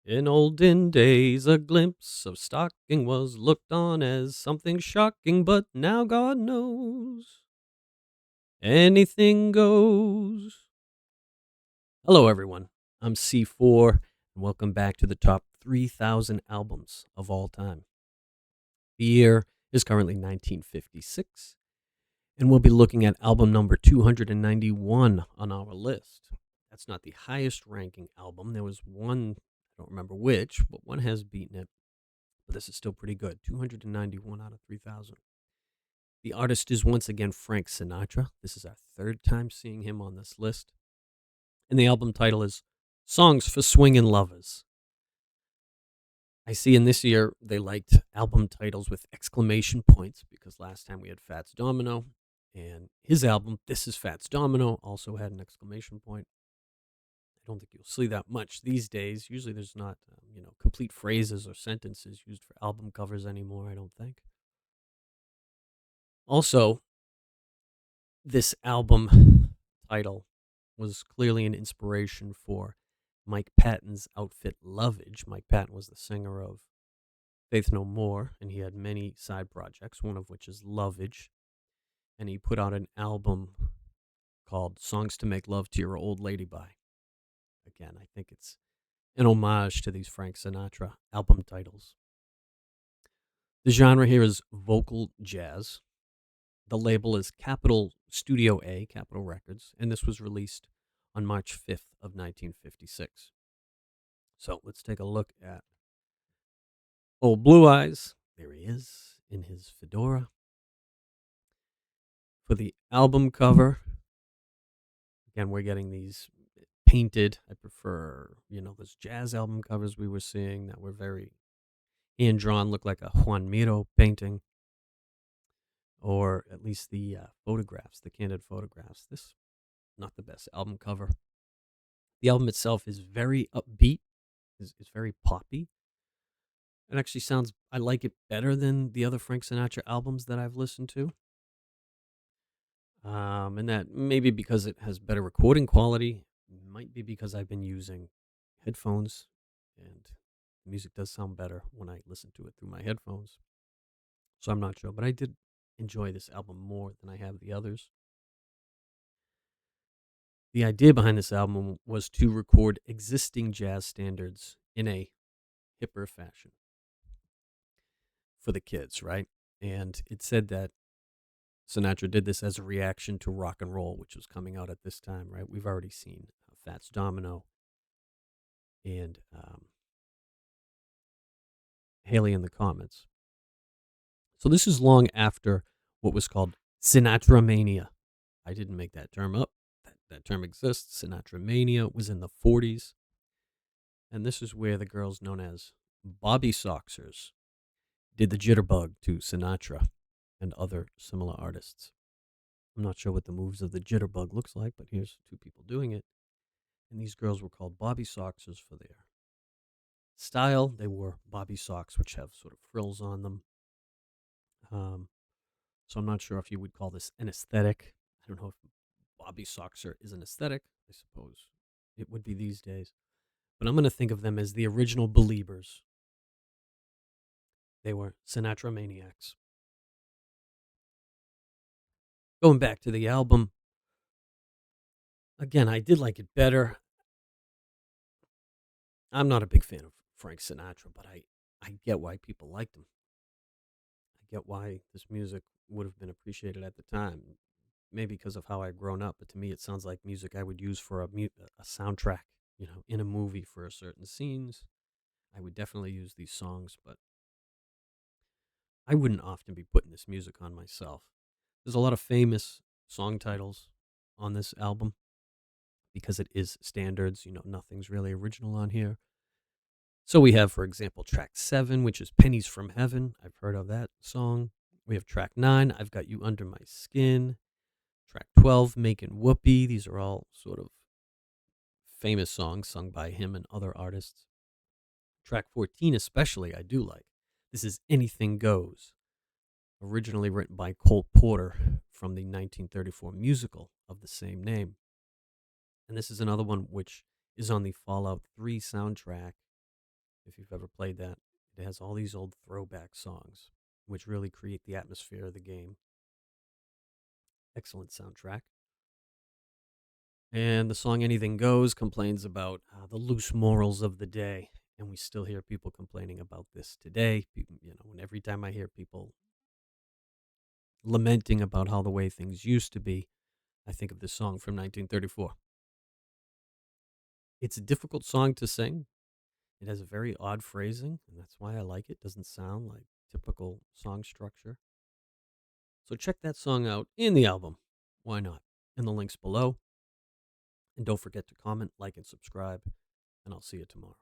In olden days, a glimpse of stocking was looked on as something shocking, but now God knows anything goes. Hello, everyone. I'm C4, and welcome back to the top 3,000 albums of all time. The year is currently 1956, and we'll be looking at album number 291 on our list. That's not the highest ranking album. There was one, I don't remember which, but one has beaten it. But this is still pretty good. 291 out of 3,000. The artist is once again Frank Sinatra. This is our third time seeing him on this list. And the album title is Songs for Swingin' Lovers. I see in this year they liked album titles with exclamation points because last time we had Fats Domino. And his album, This is Fats Domino, also had an exclamation point. I don't think you'll see that much these days. Usually there's not, complete phrases or sentences used for album covers anymore, I don't think. Also, this album title was clearly an inspiration for Mike Patton's outfit Lovage. Mike Patton was the singer of Faith No More, and he had many side projects, one of which is Lovage. And he put out an album called Songs to Make Love to Your Old Lady By. Again, I think it's an homage to these Frank Sinatra album titles. The genre here is vocal jazz. The label is Capitol Studio A, Capitol Records, and this was released on March 5th of 1956. So let's take a look at Old Blue Eyes. There he is in his fedora. For the album cover, again, we're getting these painted. I prefer, those jazz album covers we were seeing that were very hand-drawn, look like a Juan Miro painting. Or at least the photographs, the candid photographs. This, not the best album cover. The album itself is very upbeat, is very poppy. It actually sounds, I like it better than the other Frank Sinatra albums that I've listened to. And that maybe because it has better recording quality, might be because I've been using headphones and the music does sound better when I listen to it through my headphones. So I'm not sure, but I did enjoy this album more than I have the others. The idea behind this album was to record existing jazz standards in a hipper fashion for the kids, right? And it said that Sinatra did this as a reaction to rock and roll, which was coming out at this time, right? We've already seen Fats Domino and Haley and the Comets. So this is long after what was called Sinatra Mania. I didn't make that term up. That term exists. Sinatra Mania was in the 40s. And this is where the girls known as Bobby Soxers did the jitterbug to Sinatra and other similar artists. I'm not sure what the moves of the jitterbug looks like, but here's two people doing it. And these girls were called Bobby Soxers for their style. They wore Bobby socks, which have sort of frills on them. So I'm not sure if you would call this an aesthetic. I don't know if Bobby Soxer is an aesthetic. I suppose it would be these days. But I'm going to think of them as the original Beliebers. They were Sinatra maniacs. Going back to the album, again, I did like it better. I'm not a big fan of Frank Sinatra, but I get why people liked him. I get why this music would have been appreciated at the time. Maybe because of how I've grown up, but to me it sounds like music I would use for a soundtrack, in a movie for certain scenes. I would definitely use these songs, but I wouldn't often be putting this music on myself. There's a lot of famous song titles on this album because it is standards, nothing's really original on here. So we have, for example, track 7, which is Pennies from Heaven. I've heard of that song. We have track 9, I've Got You Under My Skin. Track 12, Makin' Whoopee. These are all sort of famous songs sung by him and other artists. Track 14 especially I do like. This is Anything Goes, originally written by Cole Porter from the 1934 musical of the same name. And this is another one which is on the Fallout 3 soundtrack if you've ever played that. It has all these old throwback songs, which really create the atmosphere of the game. Excellent soundtrack. And the song Anything Goes complains about the loose morals of the day. And we still hear people complaining about this today. And every time I hear people lamenting about how the way things used to be, I think of this song from 1934. It's a difficult song to sing. It has a very odd phrasing, and that's why I like it. It doesn't sound like typical song structure. So check that song out in the album. Why not? In the links below. And don't forget to comment, like, and subscribe. And I'll see you tomorrow.